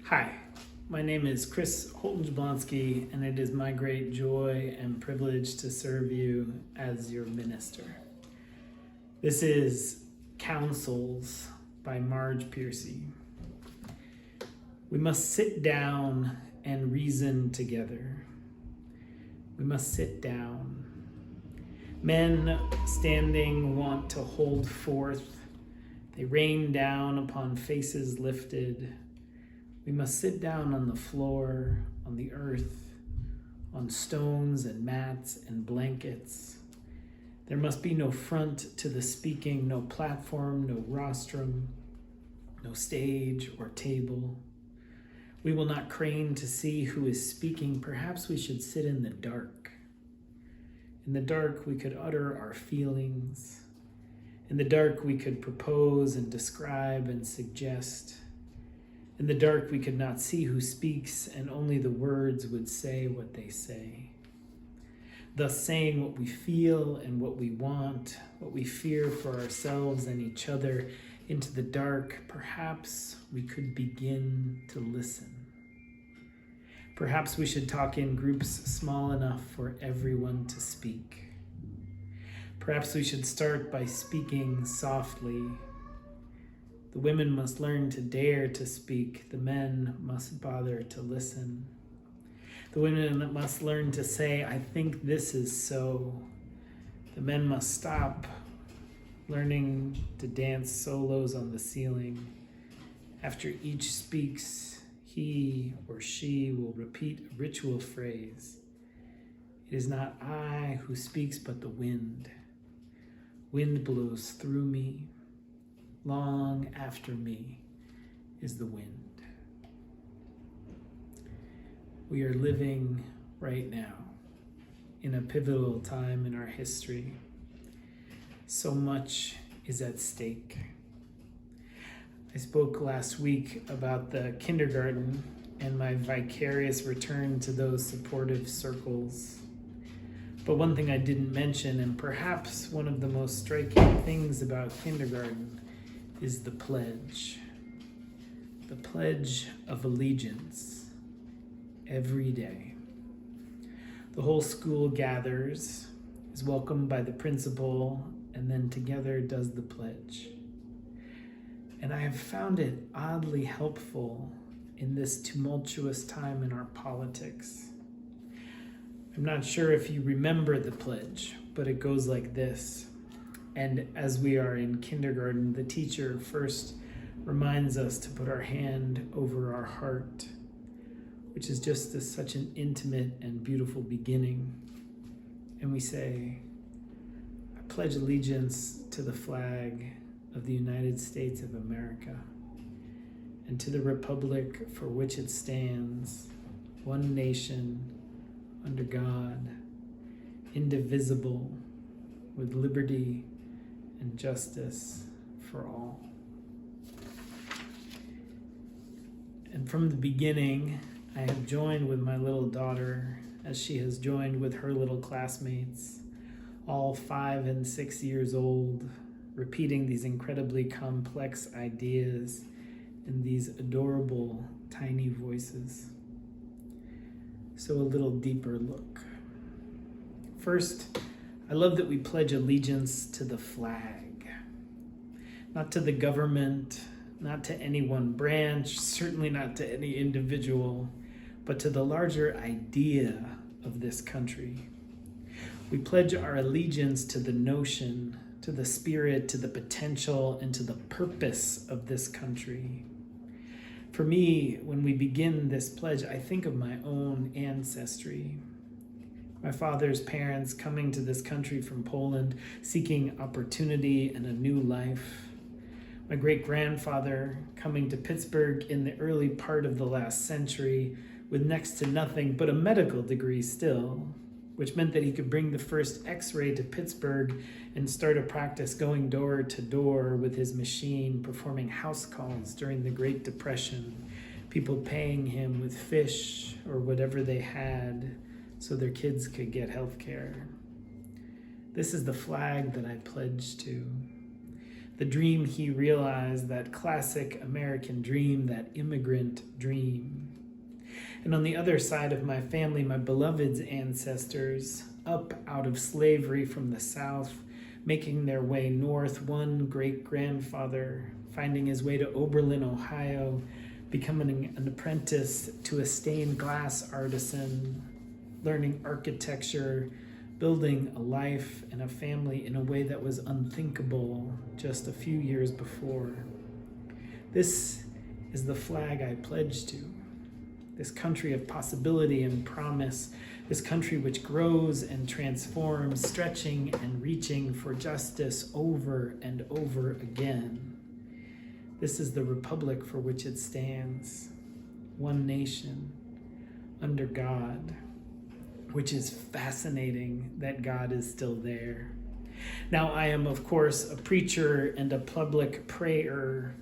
Hi, my name is Chris Holton-Jablonski, and it is my great joy and privilege to serve you as your minister. This is Counsels by Marge Piercy. We must sit down and reason together. We must sit down. Men standing want to hold forth. They rain down upon faces lifted. We must sit down on the floor, on the earth, on stones and mats and blankets. There must be no front to the speaking, no platform, no rostrum, no stage or table. We will not crane to see who is speaking. Perhaps we should sit in the dark. In the dark, we could utter our feelings. In the dark, we could propose and describe and suggest. In the dark, we could not see who speaks, and only the words would say what they say. Thus saying what we feel and what we want, what we fear for ourselves and each other into the dark, perhaps we could begin to listen. Perhaps we should talk in groups small enough for everyone to speak. Perhaps we should start by speaking softly. The women must learn to dare to speak. The men must bother to listen. The women must learn to say, I think this is so. The men must stop learning to dance solos on the ceiling. After each speaks, he or she will repeat a ritual phrase. It is not I who speaks, but the wind. Wind blows through me. Long after me is the wind. We are living right now in a pivotal time in our history. So much is at stake. I spoke last week about the kindergarten and my vicarious return to those supportive circles. But one thing I didn't mention, and perhaps one of the most striking things about kindergarten, is the pledge of allegiance every day. The whole school gathers, is welcomed by the principal, and then together does the pledge. And I have found it oddly helpful in this tumultuous time in our politics. I'm not sure if you remember the pledge, but it goes like this. And as we are in kindergarten, the teacher first reminds us to put our hand over our heart, which is just such an intimate and beautiful beginning. And we say, I pledge allegiance to the flag of the United States of America and to the republic for which it stands, one nation, under God, indivisible, with liberty and justice for all. And from the beginning, I have joined with my little daughter as she has joined with her little classmates, all 5 and 6 years old, repeating these incredibly complex ideas in these adorable, tiny voices. So a little deeper look. First, I love that we pledge allegiance to the flag, not to the government, not to any one branch, certainly not to any individual, but to the larger idea of this country. We pledge our allegiance to the notion, to the spirit, to the potential, and to the purpose of this country. For me, when we begin this pledge, I think of my own ancestry. My father's parents coming to this country from Poland, seeking opportunity and a new life. My great-grandfather coming to Pittsburgh in the early part of the last century with next to nothing but a medical degree still, which meant that he could bring the first X-ray to Pittsburgh and start a practice going door to door with his machine, performing house calls during the Great Depression, people paying him with fish or whatever they had so their kids could get health care. This is the flag that I pledge to. the dream he realized, that classic American dream, that immigrant dream. And on the other side of my family, my beloved's ancestors, up out of slavery from the South, making their way north, one great-grandfather finding his way to Oberlin, Ohio, becoming an apprentice to a stained glass artisan, learning architecture, building a life and a family in a way that was unthinkable just a few years before. This is the flag I pledge to. This country of possibility and promise, this country which grows and transforms, stretching and reaching for justice over and over again. This is the republic for which it stands, one nation, under God, which is fascinating that God is still there. Now, I am, of course, a preacher and a public prayer.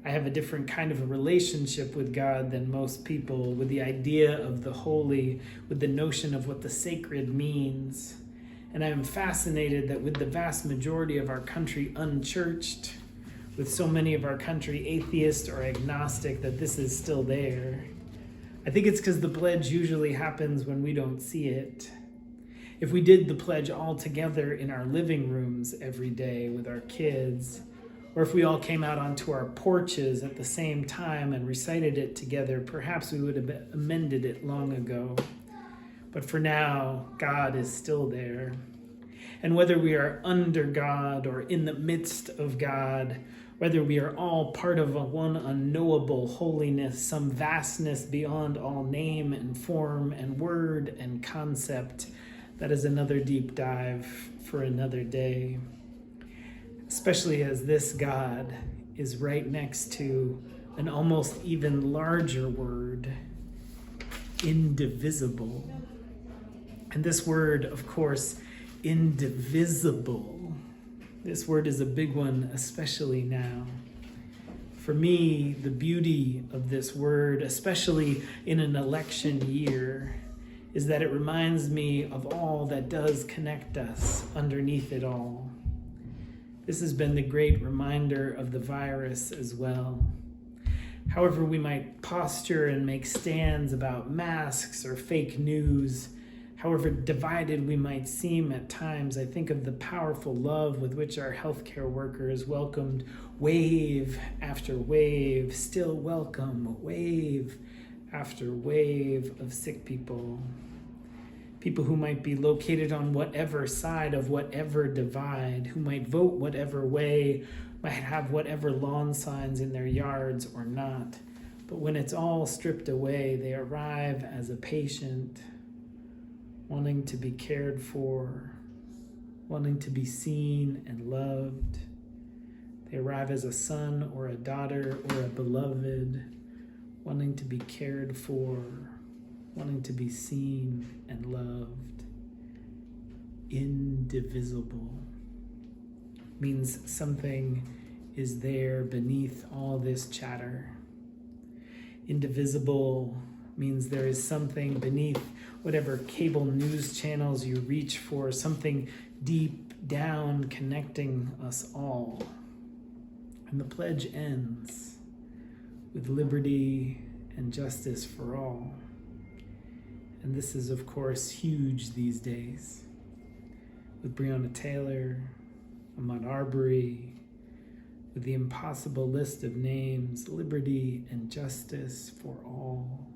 I have a different kind of a relationship with God than most people, with the idea of the holy, with the notion of what the sacred means. And I am fascinated that with the vast majority of our country unchurched, with so many of our country atheist or agnostic, that this is still there. I think it's because the pledge usually happens when we don't see it. If we did the pledge all together in our living rooms every day with our kids, or if we all came out onto our porches at the same time and recited it together, perhaps we would have amended it long ago. But for now, God is still there. And whether we are under God or in the midst of God, whether we are all part of a one unknowable holiness, some vastness beyond all name and form and word and concept, that is another deep dive for another day. Especially as this God is right next to an almost even larger word, indivisible. And this word, of course, indivisible. This word is a big one, especially now. For me, the beauty of this word, especially in an election year, is that it reminds me of all that does connect us underneath it all. This has been the great reminder of the virus as well. However we might posture and make stands about masks or fake news, however divided we might seem at times, I think of the powerful love with which our healthcare workers welcomed wave after wave, still welcome wave after wave of sick people. People who might be located on whatever side of whatever divide, who might vote whatever way, might have whatever lawn signs in their yards or not. But when it's all stripped away, they arrive as a patient, wanting to be cared for, wanting to be seen and loved. They arrive as a son or a daughter or a beloved, wanting to be cared for, wanting to be seen and loved. Indivisible means something is there beneath all this chatter. Indivisible means there is something beneath whatever cable news channels you reach for, something deep down connecting us all. And the pledge ends with liberty and justice for all. And this is, of course, huge these days. With Breonna Taylor, Ahmaud Arbery, with the impossible list of names, liberty and justice for all.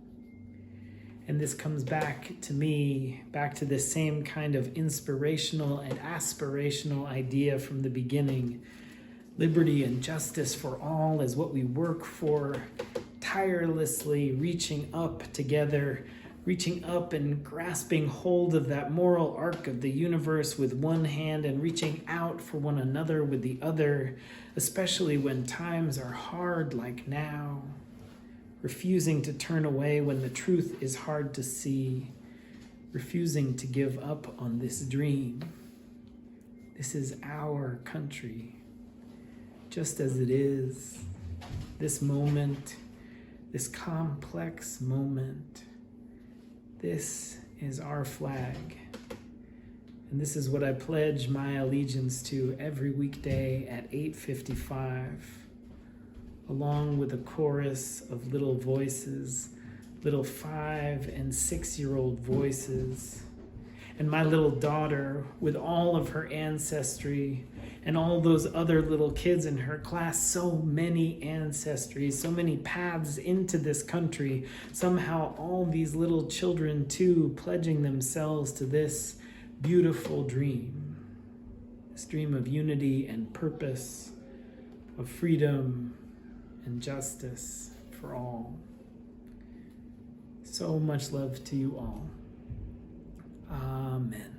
And this comes back to me, back to this same kind of inspirational and aspirational idea from the beginning. Liberty and justice for all is what we work for, tirelessly reaching up together, reaching up and grasping hold of that moral arc of the universe with one hand and reaching out for one another with the other, especially when times are hard like now, refusing to turn away when the truth is hard to see, refusing to give up on this dream. This is our country, just as it is, this moment, this complex moment. This is our flag. And this is what I pledge my allegiance to every weekday at 8:55, along with a chorus of little voices, little 5 and 6-year-old voices, and my little daughter with all of her ancestry, and all those other little kids in her class, so many ancestries, so many paths into this country, somehow all these little children too pledging themselves to this beautiful dream, this dream of unity and purpose, of freedom and justice for all. So much love to you all. Amen.